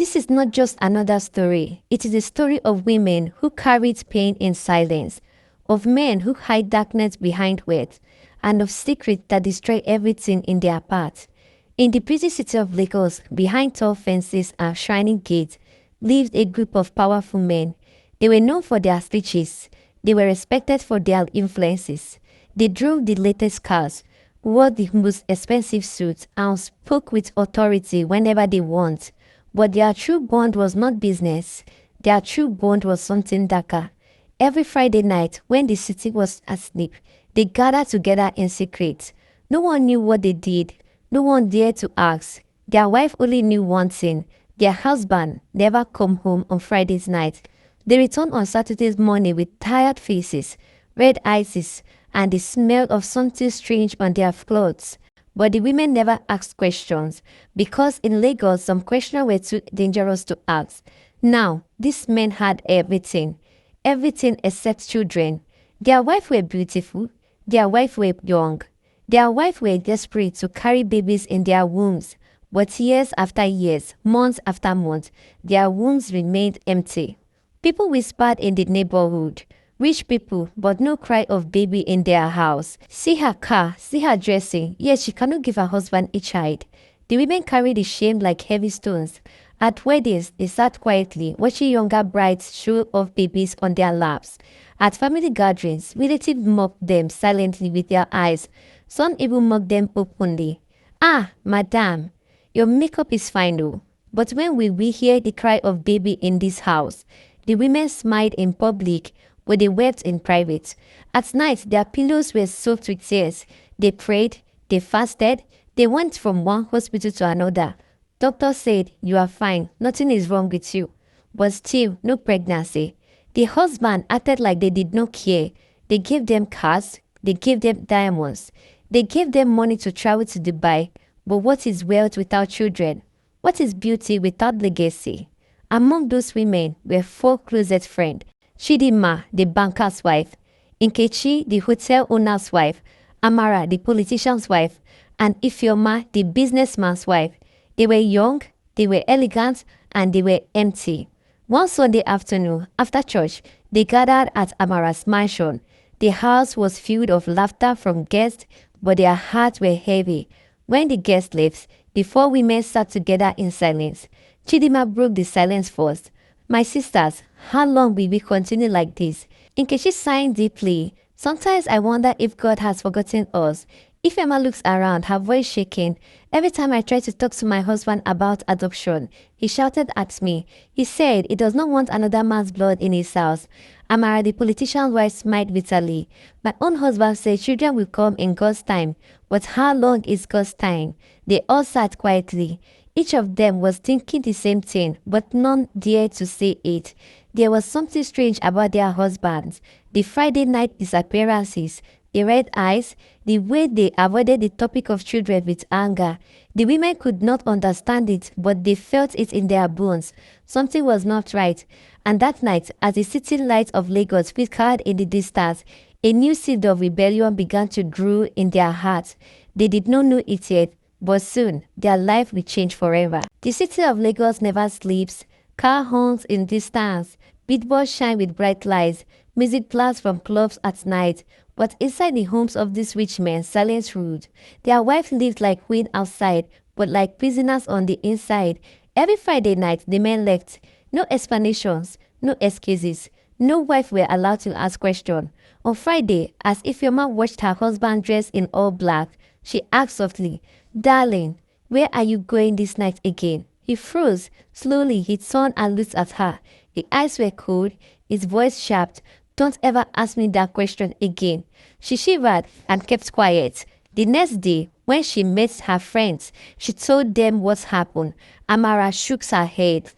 This is not just another story. It is a story of women who carried pain in silence, of men who hide darkness behind words, and of secrets that destroy everything in their path. In the busy city of Lagos, behind tall fences and shining gates, lived a group of powerful men. They were known for their speeches. They were respected for their influences. They drove the latest cars, wore the most expensive suits, and spoke with authority whenever they want. But their true bond was not business. Their true bond was something darker. Every Friday night, when the city was asleep, they gathered together in secret. No one knew what they did. No one dared to ask. Their wife only knew one thing. Their husband never come home on Friday's night. They returned on Saturday's morning with tired faces, red eyes, and the smell of something strange on their clothes. But the women never asked questions, because in Lagos, some questions were too dangerous to ask. Now, these men had everything. Everything except children. Their wives were beautiful. Their wives were young. Their wives were desperate to carry babies in their wombs. But years after years, months after months, their wombs remained empty. People whispered in the neighborhood. Rich people, but no cry of baby in their house. See her car, see her dressing, yet she cannot give her husband a child. The women carried the shame like heavy stones. At weddings, they sat quietly, watching younger brides show off babies on their laps. At family gatherings, relatives mocked them silently with their eyes. Some even mocked them openly. Ah, madam, your makeup is fine though. But when will we hear the cry of baby in this house? The women smiled in public, but they wept in private. At night, their pillows were soaked with tears. They prayed, they fasted, they went from one hospital to another. Doctor said, "You are fine, nothing is wrong with you." But still, no pregnancy. The husband acted like they did not care. They gave them cars, they gave them diamonds. They gave them money to travel to Dubai. But what is wealth without children? What is beauty without legacy? Among those women were 4 closet friends. Chidima, the banker's wife, Nkechi, the hotel owner's wife, Amara, the politician's wife, and Ifeoma, the businessman's wife. They were young, they were elegant, and they were empty. One Sunday afternoon, after church, they gathered at Amara's mansion. The house was filled with laughter from guests, but their hearts were heavy. When the guests left, the 4 women sat together in silence. Chidima broke the silence first. "My sisters, how long will we continue like this?" Nkechi sighed deeply. "Sometimes I wonder if God has forgotten us." If Emma looks around, her voice shaking. "Every time I try to talk to my husband about adoption, he shouted at me. He said he does not want another man's blood in his house." Amara, the politician's wife, smiled bitterly. "My own husband said children will come in God's time. But how long is God's time?" They all sat quietly. Each of them was thinking the same thing, but none dared to say it. There was something strange about their husbands. The Friday night disappearances, the red eyes, the way they avoided the topic of children with anger. The women could not understand it, but they felt it in their bones. Something was not right. And that night, as the city lights of Lagos flickered in the distance, a new seed of rebellion began to grow in their hearts. They did not know it yet, but soon, their life will change forever. The city of Lagos never sleeps. Car honks in distance. Billboards shine with bright lights. Music blasts from clubs at night. But inside the homes of these rich men, silence ruled. Their wives lived like queens outside, but like prisoners on the inside. Every Friday night, the men left. No explanations, no excuses. No wife were allowed to ask questions. On Friday, as Ifeoma watched her husband dressed in all black, she asked softly, "Darling, where are you going this night again?" He froze. Slowly, he turned and looked at her. His eyes were cold, his voice sharp. "Don't ever ask me that question again." She shivered and kept quiet. The next day, when she met her friends, she told them what happened. Amara shook her head.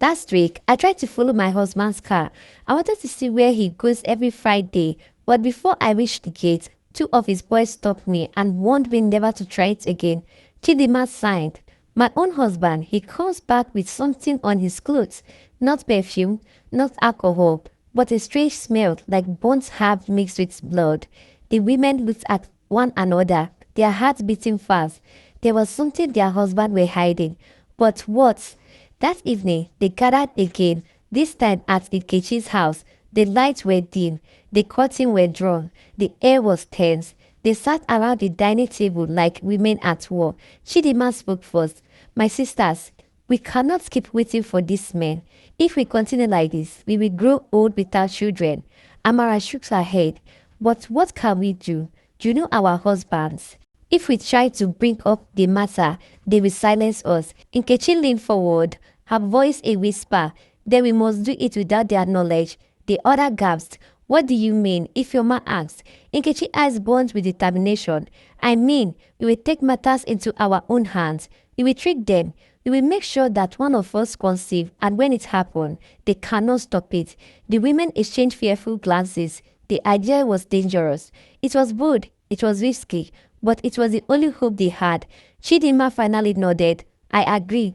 "Last week, I tried to follow my husband's car. I wanted to see where he goes every Friday, but before I reached the gate, 2 of his boys stopped me and warned me never to try it again." Chidima sighed. "My own husband, he comes back with something on his clothes. Not perfume, not alcohol, but a strange smell like burnt herb mixed with blood." The women looked at one another, their hearts beating fast. There was something their husbands were hiding. But what? That evening, they gathered again, this time at Nkechi's house. The lights were dim, the curtains were drawn, the air was tense. They sat around the dining table like women at war. Chidinma spoke first. My sisters, we cannot keep waiting for this man. If we continue like this, we will grow old without children. Amara shook her head. But what can we do? You know our husbands. If we try to bring up the matter, they will silence us. Nkechi leaned forward, her voice a whisper. Then we must do it without their knowledge. The other gasped. What do you mean? Ifeoma asked. Nkechi's eyes burned with determination. I mean, we will take matters into our own hands. We will trick them. We will make sure that one of us conceives, and when it happens, they cannot stop it. The women exchanged fearful glances. The idea was dangerous. It was bold. It was risky. But it was the only hope they had. Chidinma finally nodded. I agreed.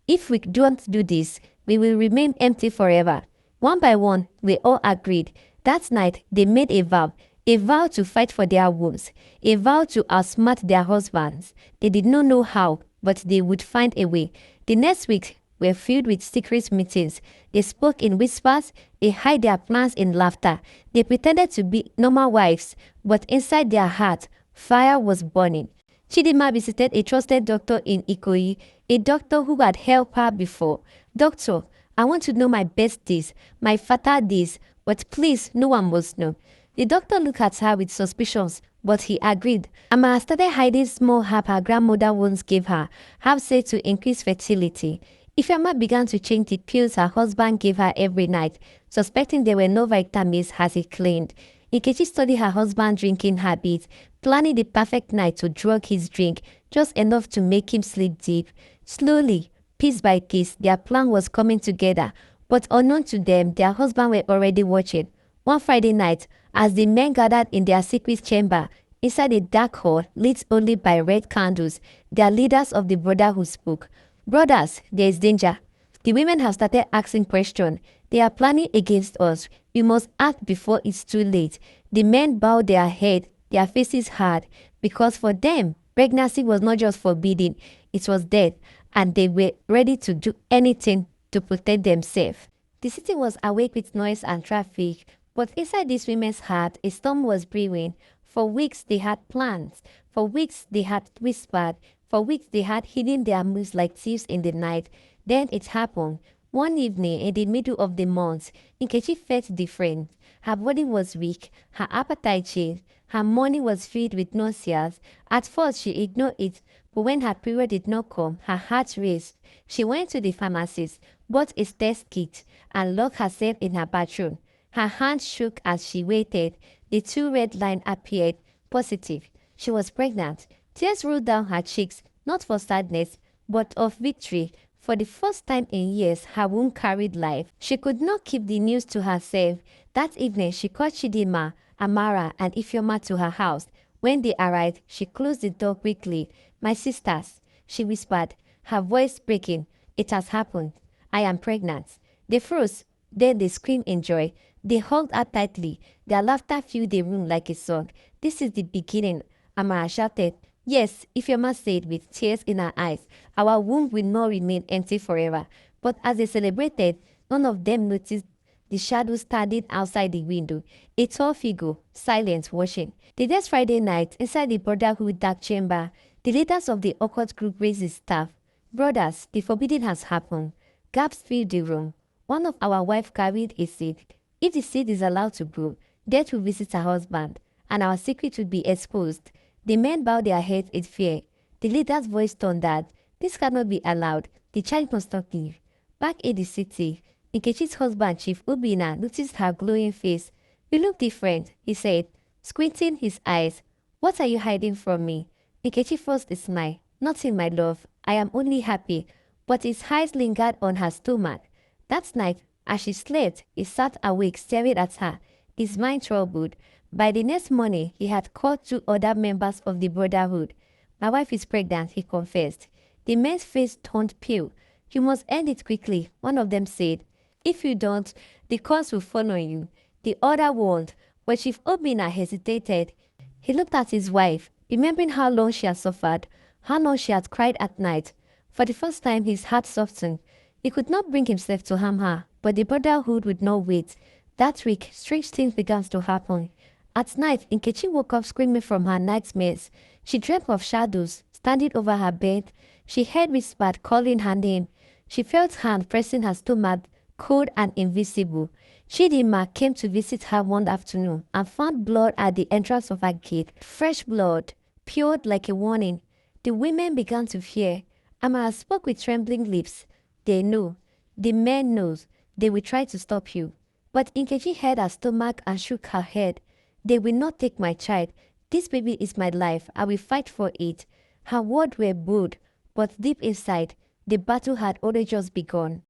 If we don't do this, we will remain empty forever. One by one, we all agreed. That night, they made a vow to fight for their wombs, a vow to outsmart their husbands. They did not know how, but they would find a way. The next week were filled with secret meetings. They spoke in whispers, they hid their plans in laughter. They pretended to be normal wives, but inside their heart, fire was burning. Chidinma visited a trusted doctor in Ikoyi, a doctor who had helped her before. Doctor, I want to know my best days, my fatal days, but please, no one must know. The doctor looked at her with suspicions, but he agreed. Amara started hiding small herb her grandmother once gave her, herb said to increase fertility. Ifeoma began to change the pills her husband gave her every night, suspecting there were no vitamins as he claimed. Nkechi studied her husband's drinking habits, planning the perfect night to drug his drink, just enough to make him sleep deep. Slowly, piece by piece, their plan was coming together, but unknown to them, their husbands were already watching. One Friday night, as the men gathered in their secret chamber, inside a dark hall lit only by red candles, their leaders of the brotherhood spoke. Brothers, there is danger. The women have started asking questions. They are planning against us. We must act before it's too late. The men bowed their head, their faces hard, because for them, pregnancy was not just forbidden, it was death, and they were ready to do anything to protect themselves. The city was awake with noise and traffic, but inside these women's heart, a storm was brewing. For weeks they had plans. For weeks they had whispered. For weeks they had hidden their moves like thieves in the night. Then it happened. One evening in the middle of the month, Nkechi felt different. Her body was weak, her appetite changed, her morning was filled with nausea. At first she ignored it, but when her period did not come, her heart raced. She went to the pharmacist, bought a test kit, and locked herself in her bathroom. Her hands shook as she waited. The two red lines appeared. Positive. She was pregnant. Tears rolled down her cheeks, not for sadness, but of victory. For the first time in years, her womb carried life. She could not keep the news to herself. That evening, she called Chidinma, Amara, and Ifeoma to her house. When they arrived, she closed the door quickly. My sisters, she whispered, her voice breaking. It has happened. I am pregnant. They froze. Then they screamed in joy. They hugged her tightly. Their laughter filled the room like a song. This is the beginning, Amara shouted. Yes, Ifeoma said with tears in her eyes, our womb will not remain empty forever. But as they celebrated, none of them noticed the shadow standing outside the window, a tall figure, silent, watching. The next Friday night, inside the brotherhood dark chamber, the leaders of the occult group raised his staff. Brothers, the forbidden has happened. Gaps filled the room. One of our wives carried a seed. If the seed is allowed to grow, death will visit her husband, and our secret will be exposed. The men bowed their heads in fear. The leader's voice thundered, this cannot be allowed. The child must not live. Back in the city, Nkechi's husband, Chief Obinna, noticed her glowing face. You look different, he said, squinting his eyes. What are you hiding from me? Nkechi forced a smile. Nothing, my love. I am only happy. But his eyes lingered on her stomach. That night, as she slept, he sat awake staring at her, his mind troubled. By the next morning, he had called 2 other members of the brotherhood. My wife is pregnant, he confessed. The man's face turned pale. You must end it quickly, one of them said. If you don't, the curse will fall on you. The other warned, but Chief Obinna hesitated. He looked at his wife, remembering how long she had suffered, how long she had cried at night. For the first time, his heart softened. He could not bring himself to harm her, but the brotherhood would not wait. That week, strange things began to happen. At night, Nkechi woke up screaming from her nightmares. She dreamt of shadows standing over her bed. She heard whispered calling her name. She felt hand pressing her stomach, cold and invisible. Chidinma came to visit her one afternoon and found blood at the entrance of her gate. Fresh blood, poured like a warning. The women began to fear. Amara spoke with trembling lips. They know. The men knows. They will try to stop you. But Nkechi held her stomach and shook her head. They will not take my child. This baby is my life. I will fight for it. Her words were bold, but deep inside, the battle had only just begun.